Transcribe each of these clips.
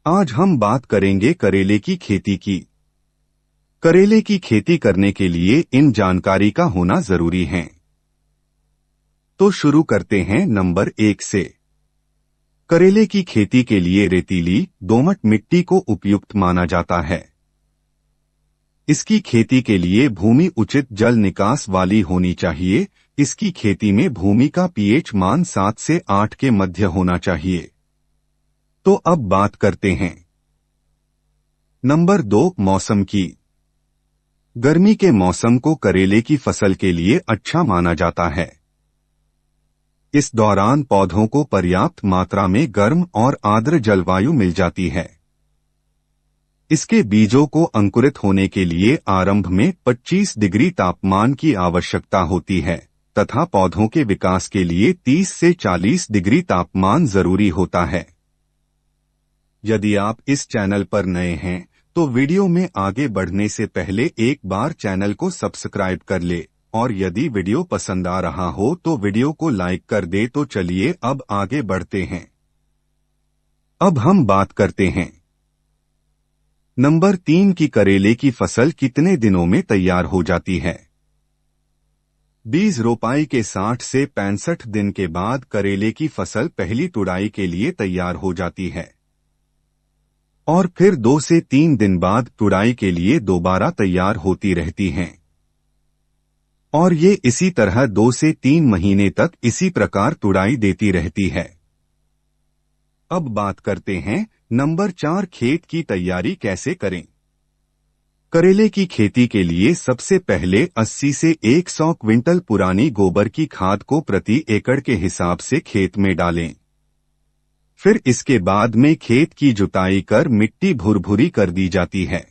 आज हम बात करेंगे करेले की खेती की। करेले की खेती करने के लिए इन जानकारी का होना जरूरी है। तो शुरू करते हैं नंबर 1 से। करेले की खेती के लिए रेतीली दोमट मिट्टी को उपयुक्त माना जाता है। इसकी खेती के लिए भूमि उचित जल निकास वाली होनी चाहिए। इसकी खेती में भूमि का पीएच मान 7 से 8 के मध्य होना चाहिए। तो अब बात करते हैं नंबर 2 मौसम की। गर्मी के मौसम को करेले की फसल के लिए अच्छा माना जाता है। इस दौरान पौधों को पर्याप्त मात्रा में गर्म और आर्द्र जलवायु मिल जाती है। इसके बीजों को अंकुरित होने के लिए आरंभ में 25 डिग्री तापमान की आवश्यकता होती है तथा पौधों के विकास के लिए 30 से 40 डिग्री तापमान जरूरी होता है। यदि आप इस चैनल पर नए हैं तो वीडियो में आगे बढ़ने से पहले एक बार चैनल को सब्सक्राइब कर ले और यदि वीडियो पसंद आ रहा हो तो वीडियो को लाइक कर दे। तो चलिए अब आगे बढ़ते हैं। अब हम बात करते हैं नंबर 3 की करेले की फसल कितने दिनों में तैयार हो जाती है। बीज रोपाई के 60 से 65 दिन के बाद करेले की फसल पहली तुड़ाई के लिए तैयार हो जाती है और फिर 2 से 3 दिन बाद तुड़ाई के लिए दोबारा तैयार होती रहती हैं और ये इसी तरह 2 से 3 महीने तक इसी प्रकार तुड़ाई देती रहती है। अब बात करते हैं नंबर 4 खेत की तैयारी कैसे करें। करेले की खेती के लिए सबसे पहले 80 से 100 क्विंटल पुरानी गोबर की खाद को प्रति एकड़ के हिसाब से खेत में डालें। फिर इसके बाद में खेत की जुताई कर मिट्टी भुरभुरी कर दी जाती है।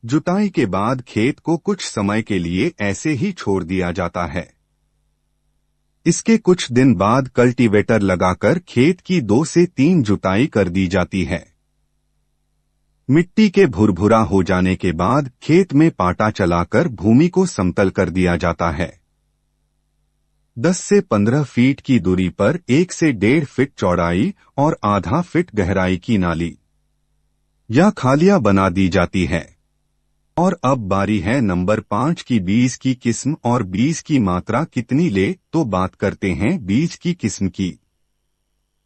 जुताई के बाद खेत को कुछ समय के लिए ऐसे ही छोड़ दिया जाता है। इसके कुछ दिन बाद कल्टीवेटर लगाकर खेत की 2 से 3 जुताई कर दी जाती है। मिट्टी के भुरभुरा हो जाने के बाद खेत में पाटा चलाकर भूमि को समतल कर दिया जाता है। 10 से 15 फीट की दूरी पर 1 से 1.5 फीट चौड़ाई और आधा फीट गहराई की नाली या खालियां बना दी जाती है। और अब बारी है नंबर 5 की बीज की किस्म और बीज की मात्रा कितनी ले। तो बात करते हैं बीज की किस्म की।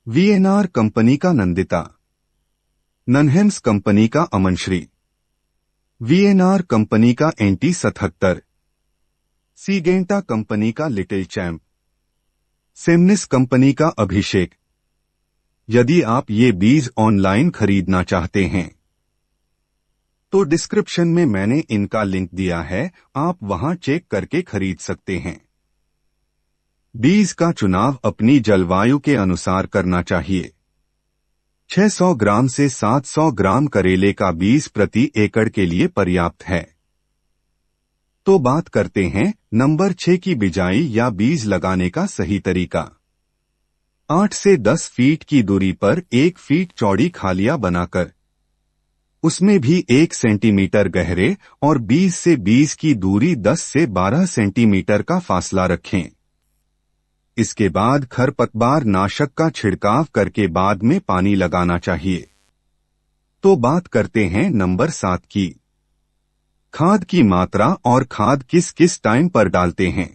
वीएनआर कंपनी का नंदिता, ननहेम्स कंपनी का अमनश्री, वीएनआर कंपनी का एंटी 77, सीगेंटा कंपनी का लिटिल चैम्प, सेमनिस कंपनी का अभिषेक। यदि आप ये बीज ऑनलाइन खरीदना चाहते हैं तो डिस्क्रिप्शन में मैंने इनका लिंक दिया है, आप वहां चेक करके खरीद सकते हैं। बीज का चुनाव अपनी जलवायु के अनुसार करना चाहिए। 600 ग्राम से 700 ग्राम करेले का बीज प्रति एकड़ के लिए पर्याप्त है। तो बात करते हैं नंबर 6 की बिजाई या बीज लगाने का सही तरीका। 8 से 10 फीट की दूरी पर 1 फीट चौड़ी खालियां बनाकर उसमें भी 1 सेंटीमीटर गहरे और बीज से बीज की दूरी 10 से 12 सेंटीमीटर का फासला रखें। इसके बाद खरपतवार नाशक का छिड़काव करके बाद में पानी लगाना चाहिए। तो बात करते हैं नंबर 7 की। खाद की मात्रा और खाद किस किस टाइम पर डालते हैं।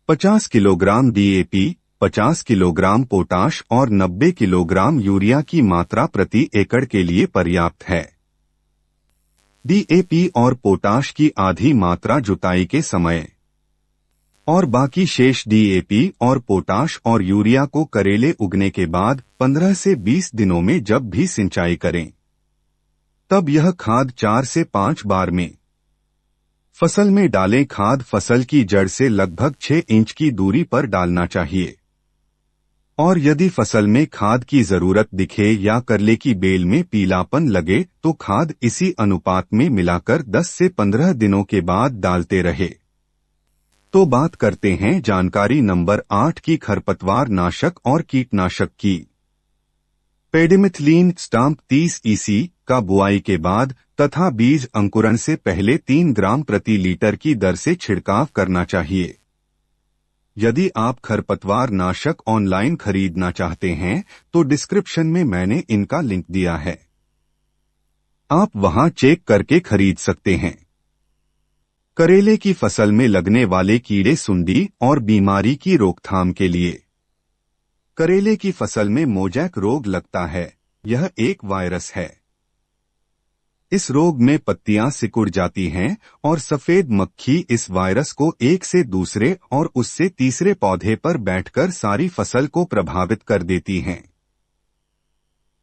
50 किलोग्राम डीएपी, 50 किलोग्राम पोटाश और 90 किलोग्राम यूरिया की मात्रा प्रति एकड़ के लिए पर्याप्त है। डीएपी और पोटाश की आधी मात्रा जुताई के समय और बाकी शेष डीएपी और पोटाश और यूरिया को करेले उगने के बाद 15 से 20 दिनों में जब भी सिंचाई करें तब यह खाद 4 से 5 बार में फसल में डालें। खाद फसल की जड़ से लगभग 6 इंच की दूरी पर डालना चाहिए और यदि फसल में खाद की जरूरत दिखे या करेले की बेल में पीलापन लगे तो खाद इसी अनुपात में मिलाकर 10 से 15 दिनों के बाद डालते रहे। तो बात करते हैं जानकारी नंबर 8 की खरपतवार नाशक और कीटनाशक की। पेडिमिथलिन स्टाम्प 30 EC का बुआई के बाद तथा बीज अंकुरण से पहले 3 ग्राम प्रति लीटर की दर से छिड़काव करना चाहिए। यदि आप खरपतवार नाशक ऑनलाइन खरीदना चाहते हैं तो डिस्क्रिप्शन में मैंने इनका लिंक दिया है, आप वहां चेक करके खरीद सकते हैं। करेले की फसल में लगने वाले कीड़े सुंडी और बीमारी की रोकथाम के लिए। करेले की फसल में मोजैक रोग लगता है। यह एक वायरस है। इस रोग में पत्तियां सिकुड़ जाती हैं और सफेद मक्खी इस वायरस को एक से दूसरे और उससे तीसरे पौधे पर बैठकर सारी फसल को प्रभावित कर देती हैं।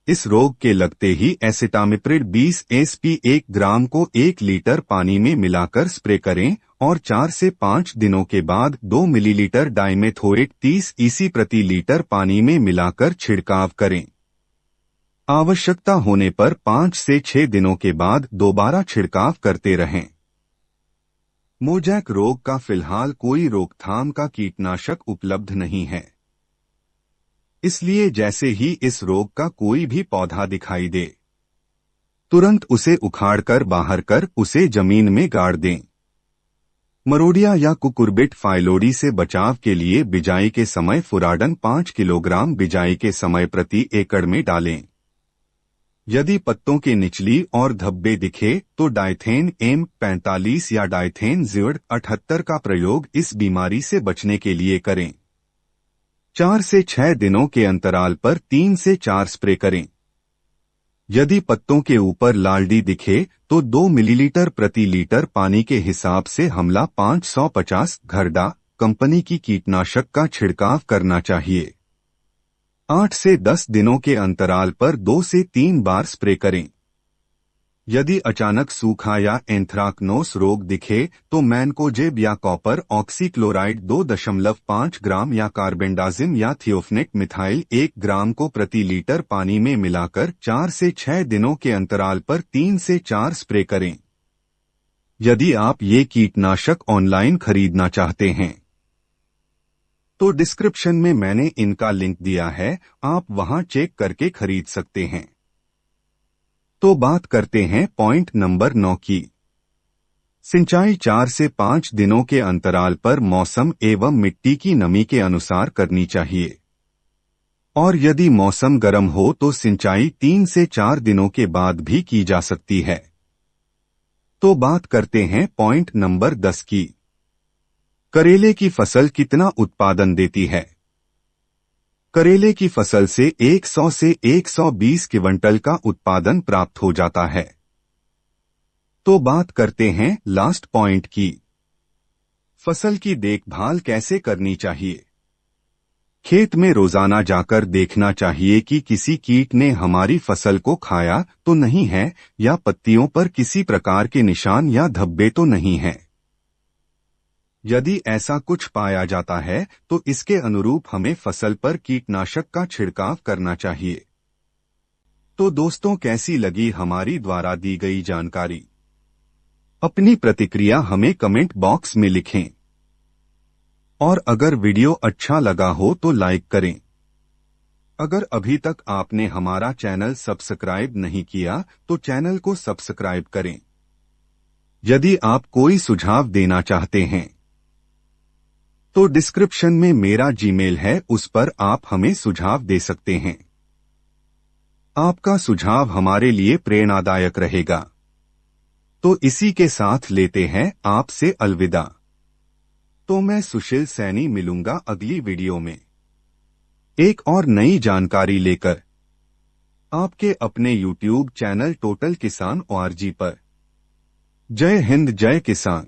इस रोग के लगते ही एसिटामिप्रिड 20 SP 1 ग्राम को 1 लीटर पानी में मिलाकर स्प्रे करें और 4 से 5 दिनों के बाद 2 मिलीलीटर डाइमेथोएट 30 EC प्रति लीटर पानी में मिलाकर छिड़काव करें। आवश्यकता होने पर 5 से 6 दिनों के बाद दोबारा छिड़काव करते रहें। मोजैक रोग का फिलहाल कोई रोकथाम का कीटनाशक उपलब्ध नहीं है, इसलिए जैसे ही इस रोग का कोई भी पौधा दिखाई दे, तुरंत उसे उखाड़कर बाहर कर उसे जमीन में गाड़ दें। मरोडिया या कुकुरबिट फाइलोडी से बचाव के लिए बिजाई के समय फुराडन 5 किलोग्राम बिजाई के समय प्रति एकड़ में डालें। यदि पत्तों के निचली और धब्बे दिखे तो डाइथेन M45 या डाइथेन ज़िवड 78 का प्रयोग इस बीमारी से बचने के लिए करें। 4 से 6 दिनों के अंतराल पर 3 से 4 स्प्रे करें। यदि पत्तों के ऊपर लालडी दिखे तो 2 मिलीलीटर प्रति लीटर पानी के हिसाब से हमला 550 घरडा कंपनी की कीटनाशक का छिड़काव करना चाहिए। 8 से 10 दिनों के अंतराल पर 2 से 3 बार स्प्रे करें। यदि अचानक सूखा या एंथ्राक्नोस रोग दिखे तो मैनकोजेब या कॉपर ऑक्सीक्लोराइड 2.5 ग्राम या कार्बेंडाजिम या थियोफनेक मिथाइल 1 ग्राम को प्रति लीटर पानी में मिलाकर 4 से 6 दिनों के अंतराल पर 3 से 4 स्प्रे करें। यदि आप ये कीटनाशक ऑनलाइन खरीदना चाहते हैं तो डिस्क्रिप्शन में मैंने इनका लिंक दिया है, आप वहां चेक करके खरीद सकते हैं। तो बात करते हैं पॉइंट नंबर 9 की। सिंचाई 4 से 5 दिनों के अंतराल पर मौसम एवं मिट्टी की नमी के अनुसार करनी चाहिए, और यदि मौसम गर्म हो तो सिंचाई 3 से 4 दिनों के बाद भी की जा सकती है। तो बात करते हैं पॉइंट नंबर 10 की। करेले की फसल कितना उत्पादन देती है? करेले की फसल से 100 से 120 क्विंटल का उत्पादन प्राप्त हो जाता है। तो बात करते हैं लास्ट पॉइंट की। फसल की देखभाल कैसे करनी चाहिए? खेत में रोजाना जाकर देखना चाहिए कि किसी कीट ने हमारी फसल को खाया तो नहीं है या पत्तियों पर किसी प्रकार के निशान या धब्बे तो नहीं है। यदि ऐसा कुछ पाया जाता है तो इसके अनुरूप हमें फसल पर कीटनाशक का छिड़काव करना चाहिए। तो दोस्तों, कैसी लगी हमारी द्वारा दी गई जानकारी? अपनी प्रतिक्रिया हमें कमेंट बॉक्स में लिखें, और अगर वीडियो अच्छा लगा हो तो लाइक करें। अगर अभी तक आपने हमारा चैनल सब्सक्राइब नहीं किया तो चैनल को सब्सक्राइब करें। यदि आप कोई सुझाव देना चाहते हैं तो डिस्क्रिप्शन में मेरा जीमेल है, उस पर आप हमें सुझाव दे सकते हैं। आपका सुझाव हमारे लिए प्रेरणादायक रहेगा। तो इसी के साथ लेते हैं आपसे अलविदा। तो मैं सुशील सैनी मिलूंगा अगली वीडियो में एक और नई जानकारी लेकर, आपके अपने YouTube चैनल टोटल किसान ORG पर। जय हिंद, जय किसान।